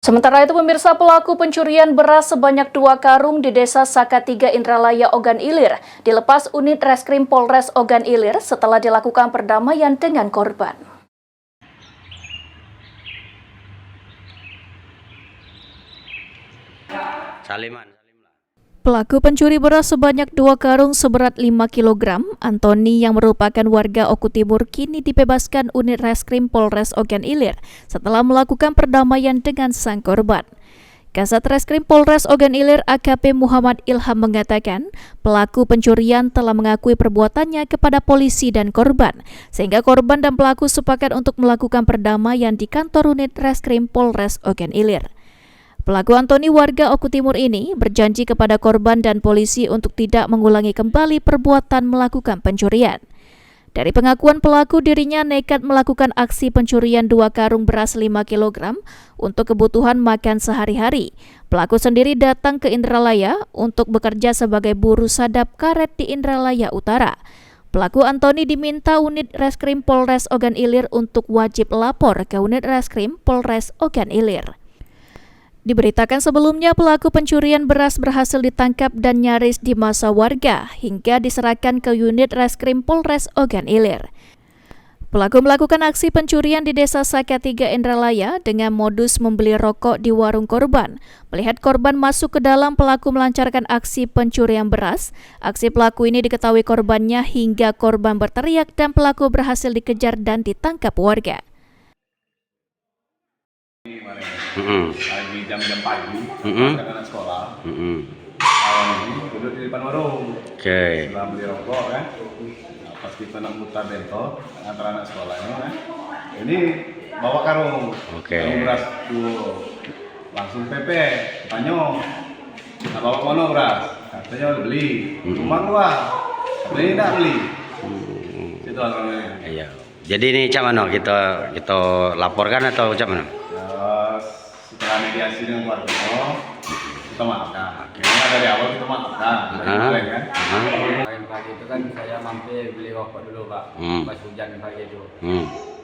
Sementara itu, pemirsa, pelaku pencurian beras sebanyak 2 karung di Desa Sakatiga, Indralaya, Ogan Ilir dilepas unit Reskrim Polres Ogan Ilir setelah dilakukan perdamaian dengan korban. Pelaku pencuri beras sebanyak 2 karung seberat 5 kg, Antoni yang merupakan warga Oku Timur, kini dibebaskan unit Reskrim Polres Ogan Ilir setelah melakukan perdamaian dengan sang korban. Kasat Reskrim Polres Ogan Ilir AKP Muhammad Ilham mengatakan pelaku pencurian telah mengakui perbuatannya kepada polisi dan korban, sehingga korban dan pelaku sepakat untuk melakukan perdamaian di kantor unit Reskrim Polres Ogan Ilir. Pelaku Antoni warga Oku Timur ini berjanji kepada korban dan polisi untuk tidak mengulangi kembali perbuatan melakukan pencurian. Dari pengakuan pelaku, dirinya nekat melakukan aksi pencurian 2 karung beras 5 kg untuk kebutuhan makan sehari-hari. Pelaku sendiri datang ke Indralaya untuk bekerja sebagai buruh sadap karet di Indralaya Utara. Pelaku Antoni diminta unit Reskrim Polres Ogan Ilir untuk wajib lapor ke unit Reskrim Polres Ogan Ilir. Diberitakan sebelumnya pelaku pencurian beras berhasil ditangkap dan nyaris dimasa warga hingga diserahkan ke unit Reskrim Polres Ogan Ilir. Pelaku melakukan aksi pencurian di Desa Sakatiga, Indralaya dengan modus membeli rokok di warung korban. Melihat korban masuk ke dalam, pelaku melancarkan aksi pencurian beras. Aksi pelaku ini diketahui korbannya hingga korban berteriak dan pelaku berhasil dikejar dan ditangkap warga. Lagi jam-jam pagi, anak sekolah. Ini duduk di depan warung. Setelah beli rokok kan. Nah, pas kita nak mutar bento antara anak sekolahnya kan. Ini bawa karung. Karung beras dulu. Langsung pepe, tanya. Nah, bawa mana beras? Katanya beli. Cuma keluar. Katanya tidak beli. Itu orangnya. Iya. Jadi ini cak mana kita laporkan atau cak mana? Setelah mediasi dengan keluarga, kita maafkan. Karena dari awal kita maafkan. Pagi pagi itu kan saya mampir beli rokok dulu Pak, pas hujan pagi itu.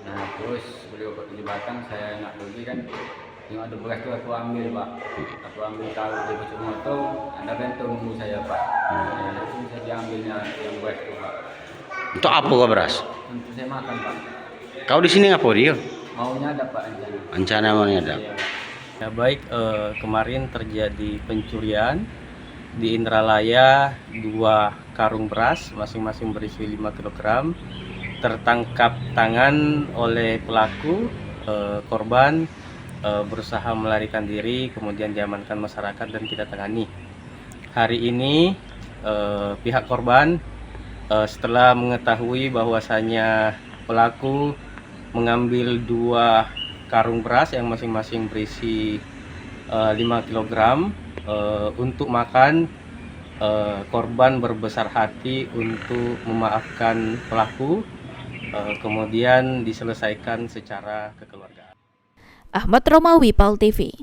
Nah terus beli rokok 7 batang, saya nak pergi kan, yang ada beras itu aku ambil Pak. Aku ambil tahu di pocong motor, ada bento nunggu saya Pak. Nah itu saya diambilnya yang beras itu Pak. Untuk apa kau beras? Untuk saya makan Pak. Kau di sini ngapa dia? Maunya ada Pak rencana. Rencana maunya ada. Iya, Pak. Ya baik, kemarin terjadi pencurian di Indralaya 2 karung beras masing-masing berisi 5 kg. Tertangkap tangan oleh pelaku, korban berusaha melarikan diri, kemudian diamankan masyarakat dan kita tangani. Hari ini pihak korban setelah mengetahui bahwasanya pelaku mengambil 2 karung beras yang masing-masing berisi 5 kg untuk makan, korban berbesar hati untuk memaafkan pelaku, kemudian diselesaikan secara kekeluargaan. Ahmad Romawi, PAL TV.